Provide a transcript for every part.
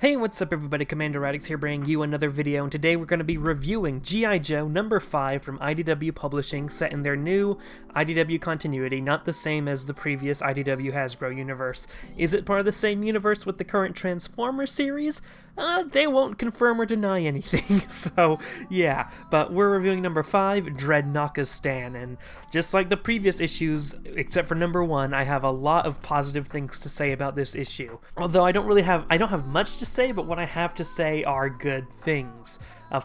Hey, what's up everybody, Commander Radix here bringing you another video, and today we're going to be reviewing G.I. Joe number 5 from IDW Publishing, set in their new IDW continuity, not the same as the previous IDW Hasbro universe. Is it part of the same universe with the current Transformers series? They won't confirm or deny anything, so yeah. But we're reviewing number 5, Dreadnokistan, and just like the previous issues, except for number 1, I have a lot of positive things to say about this issue. Although I don't have much to say, but what I have to say are good things.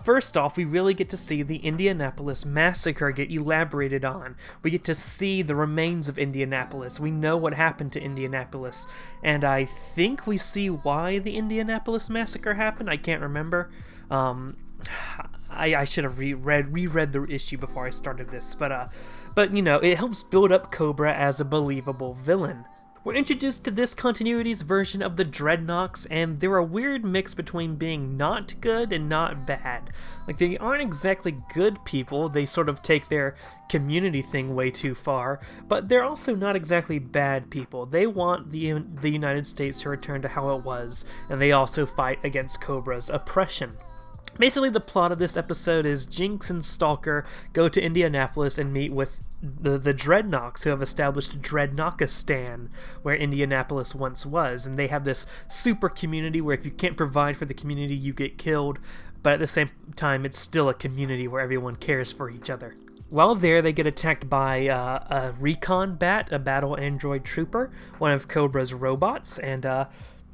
First off, we really get to see the Indianapolis Massacre get elaborated on. We get to see the remains of Indianapolis. We know what happened to Indianapolis, and I think we see why the Indianapolis Massacre happened. I can't remember. I should have reread the issue before I started this, but you know, it helps build up Cobra as a believable villain. We're introduced to this continuity's version of the Dreadnoks, and they're a weird mix between being not good and not bad. Like, they aren't exactly good people, they sort of take their community thing way too far, but they're also not exactly bad people. They want the United States to return to how it was, and they also fight against Cobra's oppression. Basically, the plot of this episode is Jinx and Stalker go to Indianapolis and meet with the Dreadnoks, who have established Dreadnokistan, where Indianapolis once was, and they have this super community where if you can't provide for the community, you get killed, but at the same time, it's still a community where everyone cares for each other. While there, they get attacked by a recon bat, a battle android trooper, one of Cobra's robots, and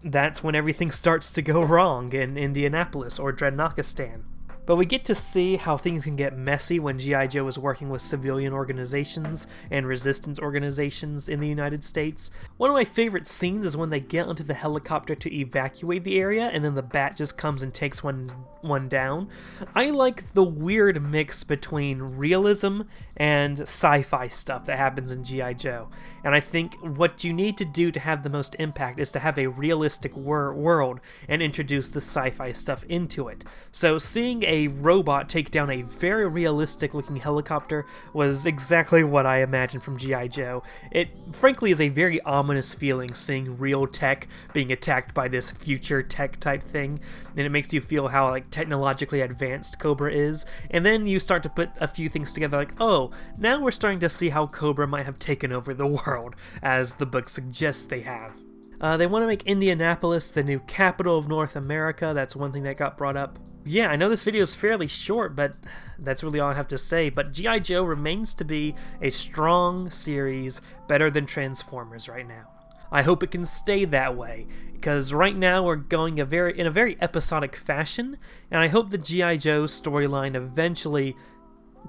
that's when everything starts to go wrong in Indianapolis, or Dreadnokistan. But we get to see how things can get messy when G.I. Joe is working with civilian organizations and resistance organizations in the United States. One of my favorite scenes is when they get onto the helicopter to evacuate the area, and then the bat just comes and takes one down. I like the weird mix between realism and sci-fi stuff that happens in G.I. Joe. And I think what you need to do to have the most impact is to have a realistic world and introduce the sci-fi stuff into it. So seeing a robot take down a very realistic looking helicopter was exactly what I imagined from G.I. Joe. It frankly is a very ominous feeling seeing real tech being attacked by this future tech type thing, and it makes you feel how like technologically advanced Cobra is, and then you start to put a few things together like, oh, now we're starting to see how Cobra might have taken over the world, as the book suggests they have. They want to make Indianapolis the new capital of North America. That's one thing that got brought up. Yeah, I know this video is fairly short, but that's really all I have to say. But G.I. Joe remains to be a strong series, better than Transformers right now. I hope it can stay that way, because right now we're going in a very episodic fashion, and I hope the G.I. Joe storyline eventually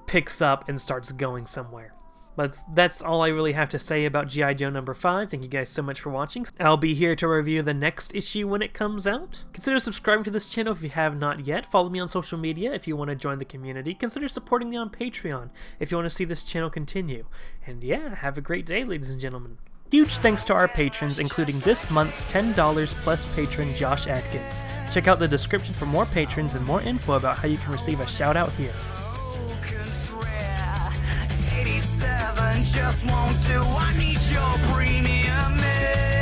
picks up and starts going somewhere. But that's all I really have to say about G.I. Joe number 5. Thank you guys so much for watching. I'll be here to review the next issue when it comes out. Consider subscribing to this channel if you have not yet. Follow me on social media if you want to join the community. Consider supporting me on Patreon if you want to see this channel continue. And yeah, have a great day, ladies and gentlemen. Huge thanks to our patrons, including this month's $10 plus patron Josh Adkins. Check out the description for more patrons and more info about how you can receive a shout out here. Just won't do. I need your premium.